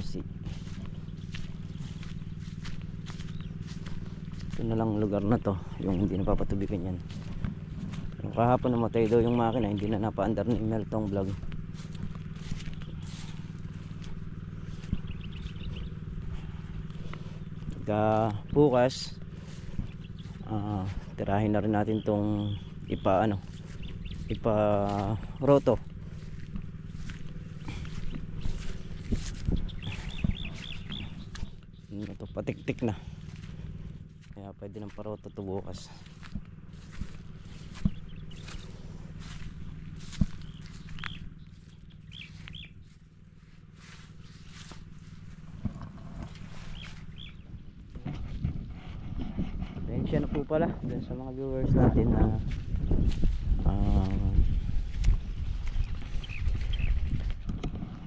kalamansi. Ito na lang lugar na to, yung hindi napapatubigan yan. Pero kahapon namatay daw yung makina, hindi na napaandar ni Meltong Vlog. Bukas tirahin na rin natin tong ipa roto. Ito patik-tik na, kaya pwede ng paroto to bukas. Siya na po pala dun sa mga viewers natin na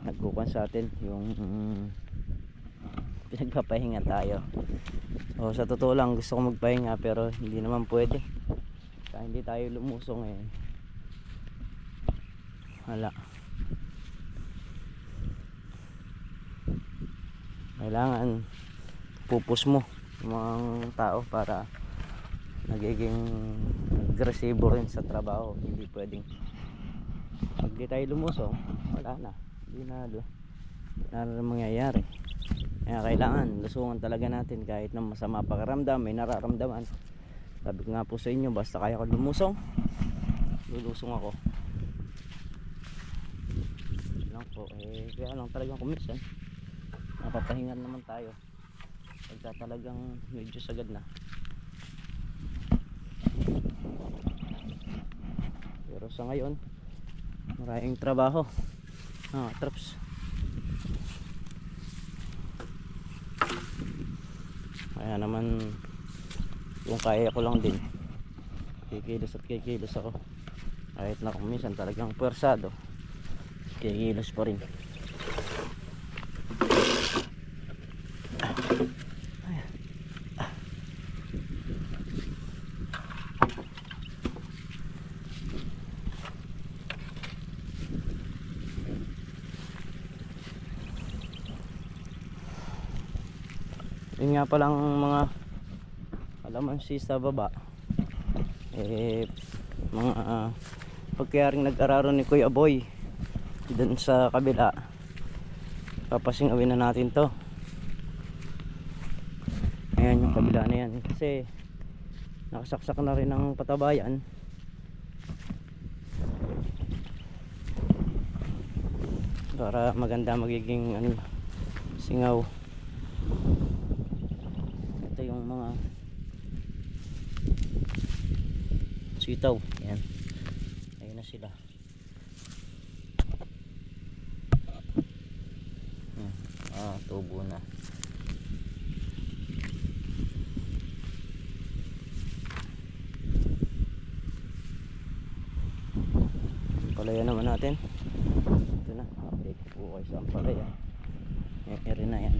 nagkukuhan sa atin yung pinagpapahinga tayo. Sa totoo lang gusto ko magpahinga pero hindi naman pwede, kaya hindi tayo lumusong wala, kailangan pupus mo mga tao para nagiging agresibo rin sa trabaho. Hindi pwedeng pag di tayo lumusong wala na, hindi na mangyayari. Kaya kailangan lusungan talaga natin kahit na masama pakiramdam, may nararamdaman. Sabi ko nga po sa inyo, basta kaya ko lumusong, lulusong ako lang po. Kaya lang talagang kuminsan napapahingan naman tayo pagka talagang medyo sagad na. Pero sa ngayon maraming trabaho. Traps. Kaya naman kung kaya ko lang din, kikilos at kikilos ako. Kahit na kung minsan talagang pwersado, kikilos pa rin. Yun nga palang mga kalamansi sa baba, mga pagkayaring nag-araro ni Kuya Boy dun sa kabila, papasingawin na natin to. Ayan yung kabila na yan, kasi nakasaksak na rin ng patabayan. Para maganda magiging singaw. Yung mga sitaw, ayan, ayun na sila. Tubo na. Palaya naman natin. Ito na, update po kayo sa palaya. Yung area na yan.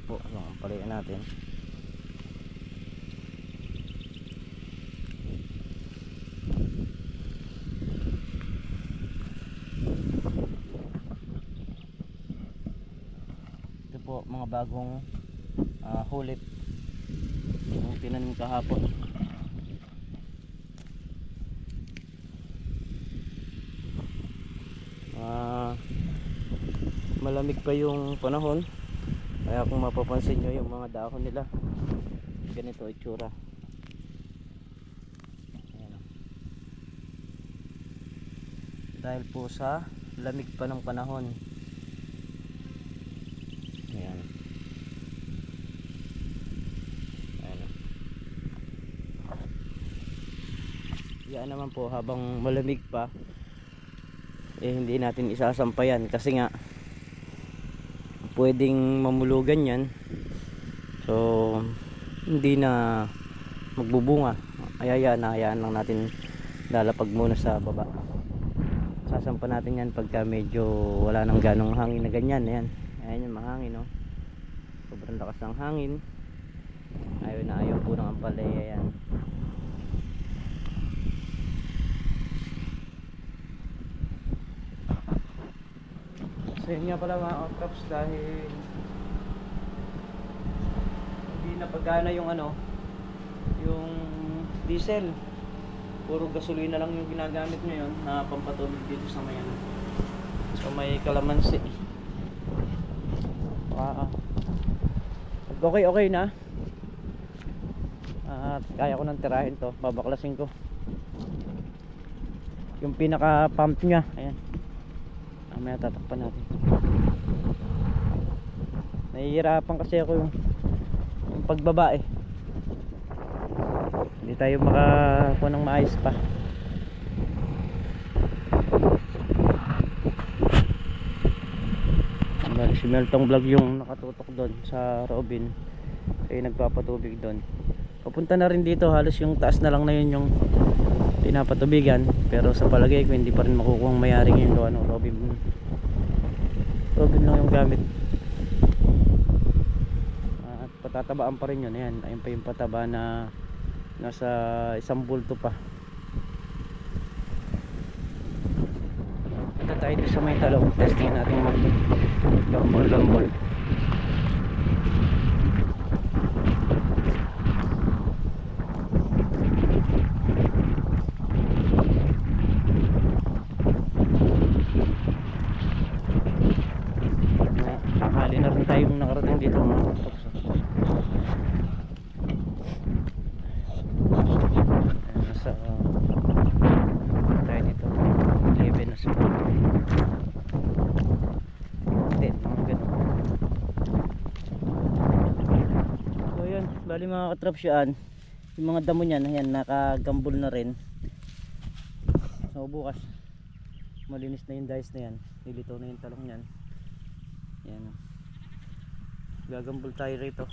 Po ang palaya natin. Ito po mga bagong hulip yung tinanim kahapon. Malamig pa yung panahon, kaya kung mapapansin nyo yung mga dahon nila ganito itsura. Ayan. Dahil po sa lamig pa ng panahon. Ayan. Ayan. Yan naman po, habang malamig pa hindi natin isasampayan kasi nga pwedeng mamulugan yan, so hindi na magbubunga. Hayaan lang natin, lalapag muna sa baba. Sasampa natin yan pagka medyo wala nang ganong hangin na ganyan. Ayan yung mahangin, no? Sobrang lakas ng hangin, ayaw na ayaw po ng ampalaya yan. Ayun nga pala mga traps, dahil hindi na pagana yung yung diesel, puro gasolina lang yung ginagamit ngayon na pampatubig dito sa may sa may Kalamansi. Okay na at kaya ko nang tirahin to, babaklasin ko yung pinaka pump nya. Ayan, mamaya tatakpan natin. Nahihirapan kasi ako yung pagbaba hindi tayo makakuha ng maayos pa. Si Meltong Vlog yung nakatutok doon sa Robin, kaya nagpapatubig doon. Papunta na rin dito, halos yung taas na lang na yun yung pinapatubigan, pero sa palagay ko hindi pa rin makukuha ang mayari ngayon. Robin lang yung gamit at patatabaan pa rin yun. Ayan, ayun pa yung pataba na nasa 1 bulto pa. Punta tayo dito sa may talong, testing natin gambol. Nakahali na rin tayong nakarating dito mga kapos. Nasa tayo dito 11 na siguro. So yun, bali mga katraps, yan yung mga damo nyan, ayan, nakagambol na rin. So bukas malinis na yung dice na yan, nilito na yung talong nyan. Yan, gagambol tayo rito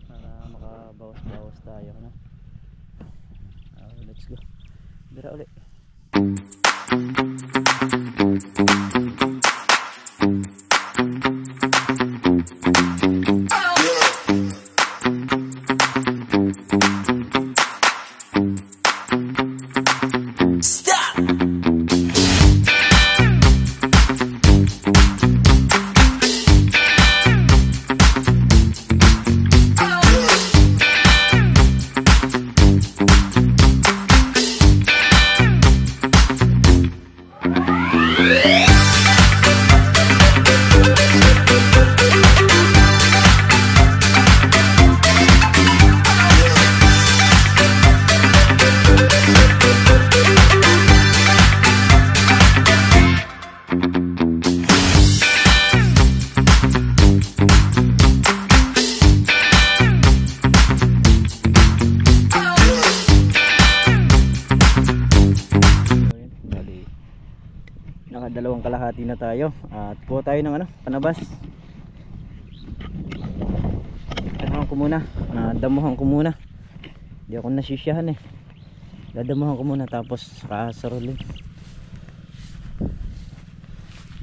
para makabawas-bawas tayo, no? Let's go, dira ulit. Nakadalawang kalahati na tayo at kuha tayo ng panabas. Damuhan ko muna. Hindi ako nasisyahan dadamuhan ko muna, tapos kasarulin.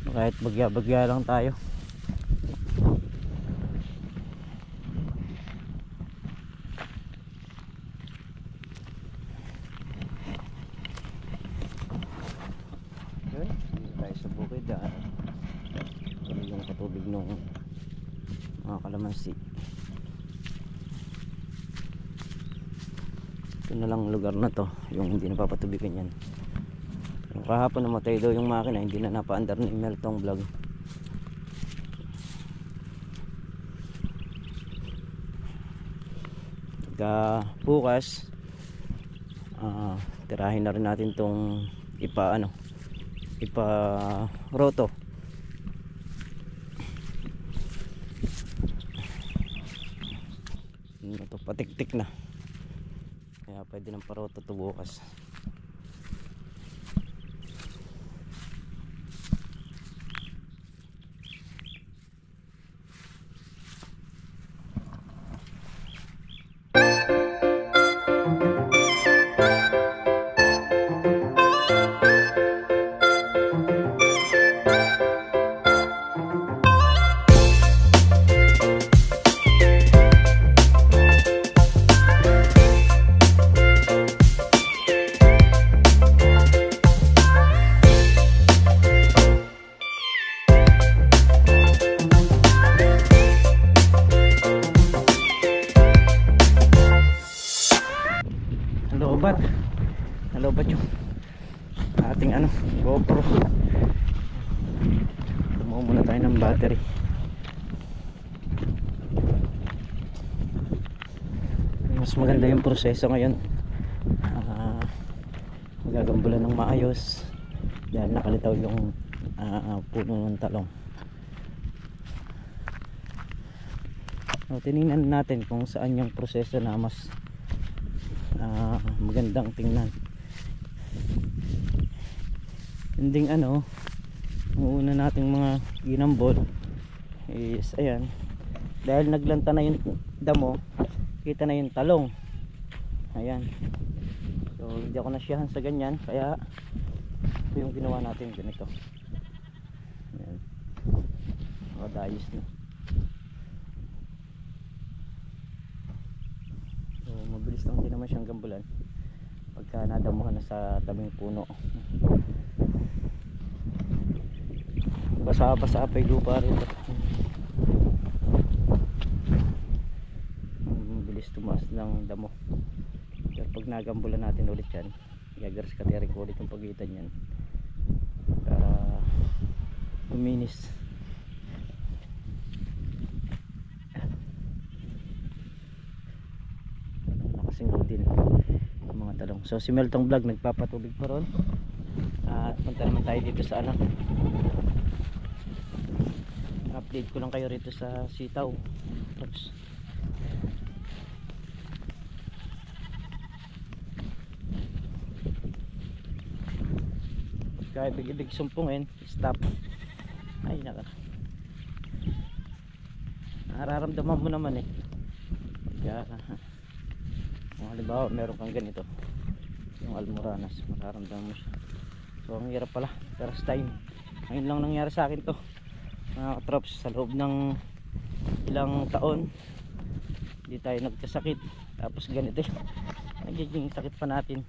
Kahit bagya lang tayo. Sa bukid talagang nakatubig ng mga Kalamansi. Ito na lang lugar na to yung hindi napapatubigan yan. Yung kahapon namatay daw yung makina, hindi na napaandar ni Meltong Vlog. Bukas tirahin na rin natin tong ipa-roto. Ito patik-tik na, kaya pwede ng paroto to bukas. nalobat. Nalobat yung ating ano, GoPro. Kumuha muna tayo ng battery. Mas maganda yung proseso ngayon. Magagambulan ng maayos dahil nakalitaw yung puno ng talong. So, tinignan natin kung saan yung proseso na mas magandang tingnan. Ending ano, ang una nating mga ginambol is ayan, dahil naglanta na yung damo, kita na yung talong. Ayan, so hindi ako nasyahan sa ganyan, kaya ito yung ginawa natin, ganito. Ayan, makadayos na. So mabilis lang din naman siyang gambulan pagka nadamuhan na sa tabing puno. Basa-basa pa yung lupa rin. Mabilis tumaas ng damo. Pero pag nagambulan natin ulit yan, gagaras katirik ulit yung pagitan yan para luminis. Nakasingaw din ang mga talong. So si Meltong Vlog nagpapatubig pa ron. At punta naman tayo dito sa ano, update ko lang kayo rito sa sitaw. Oops. Kaya ibig sumpungin, stop. Ay naka, nararamdaman mo naman eh kaya kung halimbawa meron kang ganito yung almoranas, mararamdaman mo siya. So ang hirap pala, first time ngayon lang nangyari sa akin to mga katrops. Sa loob ng ilang taon hindi tayo nagkasakit, tapos ganito nagiging sakit pa natin.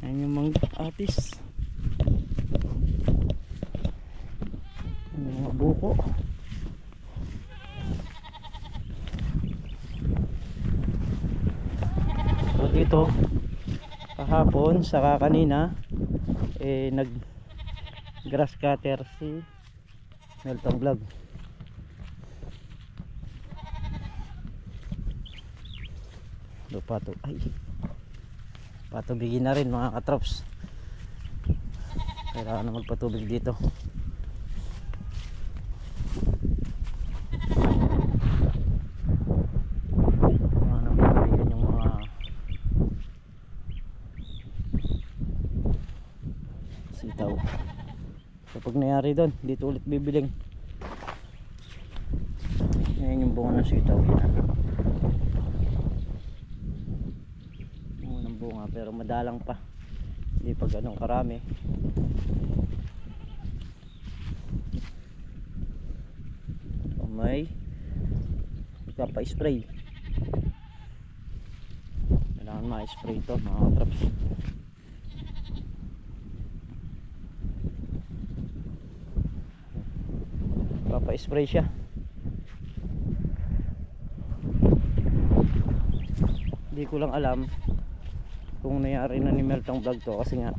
Ayan yung mga atis, yung mga buko. So dito kahapon saka kanina nag grass cutter si Meltong Vlog. Lupato, ay patubigin na rin mga katrops. Kailangan na magpatubig dito. Yung mga sitaw. So pag nangyari doon, dito ulit bibiling. Ngayon yung bunga ng sitaw. Bunga ng bunga, pero madalang pa. Hindi pa ganun karami. So may pa-spray. Kailangan ma-spray ito mga traps. Pa-spray siya. Hindi ko lang alam kung nangyari na ni Meltong Vlog to, kasi nga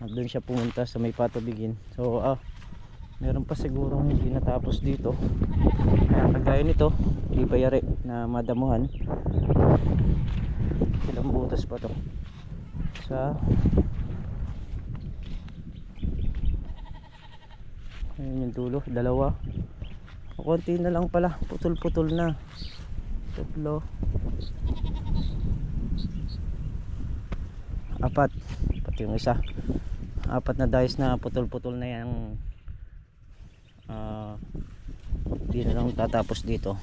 doon siya pumunta sa may patubigin. So meron pa sigurong hindi natapos dito, kaya kagaya nito hindi pa yari na madamuhan. Ilang butas pa to sa ayun yung dulo, dalawa. Konti na lang pala, putol-putol na. Tatlo, apat, pati yung isa, apat na dice na putol-putol na yung di na lang tatapos dito.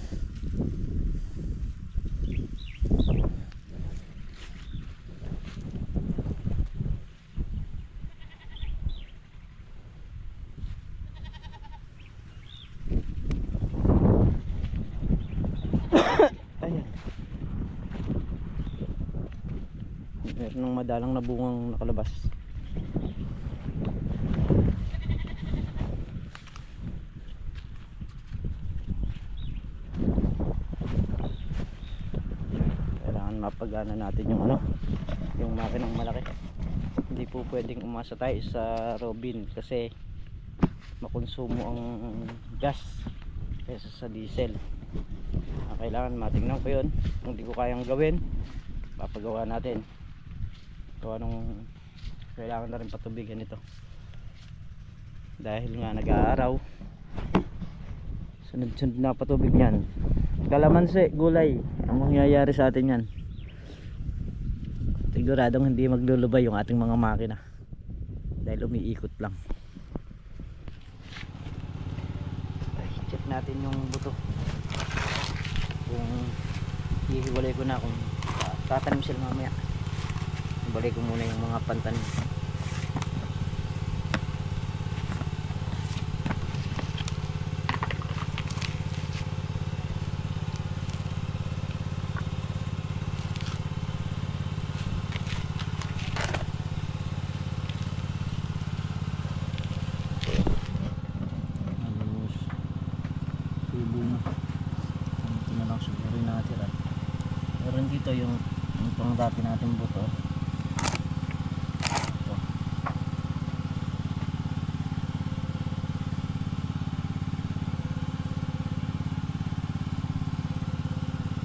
Ayan, meron ng madalang na bungang nakalabas. mapagana natin yung yung makinang malaki. Hindi po pwedeng umasa tayo sa Robin kasi makonsumo ang gas kaysa sa diesel. Kailangan matingnan ko yun. Kung di ko kayang gawin, papagawa natin. Gawa nung kailangan na rin patubigan ito dahil nga nag-aaraw. Sunod-sunod na patubig yan. Kalamansi, gulay ang mangyayari sa atin yan. Siguradong hindi maglulubay yung ating mga makina dahil umiikot lang. Check natin yung buto kung hihiwalay ko na, kung tatanim sila mamaya. Balik ko muna yung mga pantanim. Meron dito yung pang dati natin buto.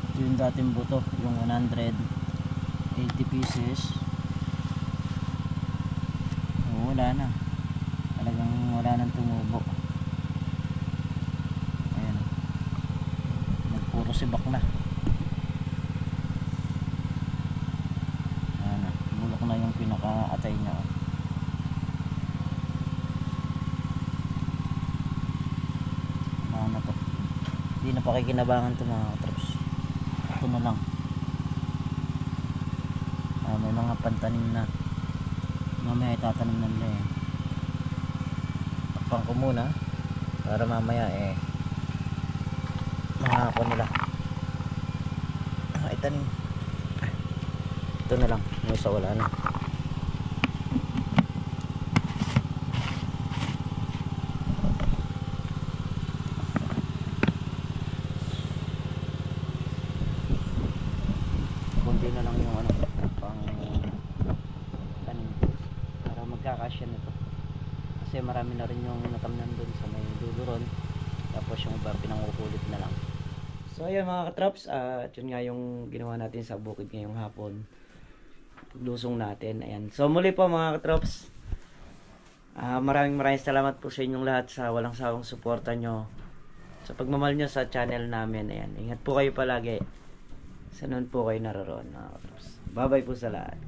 Ito yung dating buto, yung 180 pieces. Wala na, talagang wala nang tumubo. Ayan, nagpuro sibak na. Bulok na yung pinaka-atay niya. Wala na to, hindi na pakikinabangan to mga katraps. Ito na lang. May mga pantanim na mamaya itatanim na nila. Takpan ko muna para mamaya makakako nila itanim. Ito na lang, yung isa wala na. Kunti na lang yung pang tanim para magkakasya na to, kasi marami na rin yung natamnan dun sa may dulo ron, tapos yung iba pinangukulit na lang. So ayan mga katraps, yun nga yung ginawa natin sa bukid ngayong hapon, lusong natin. Ayan, so muli po mga katraps, maraming salamat po sa inyong lahat sa walang sawang suporta nyo, sa pagmamahal nyo sa channel namin. Ayan, ingat po kayo palagi sa noon po kayo naroon mga katraps. Bye bye po sa lahat.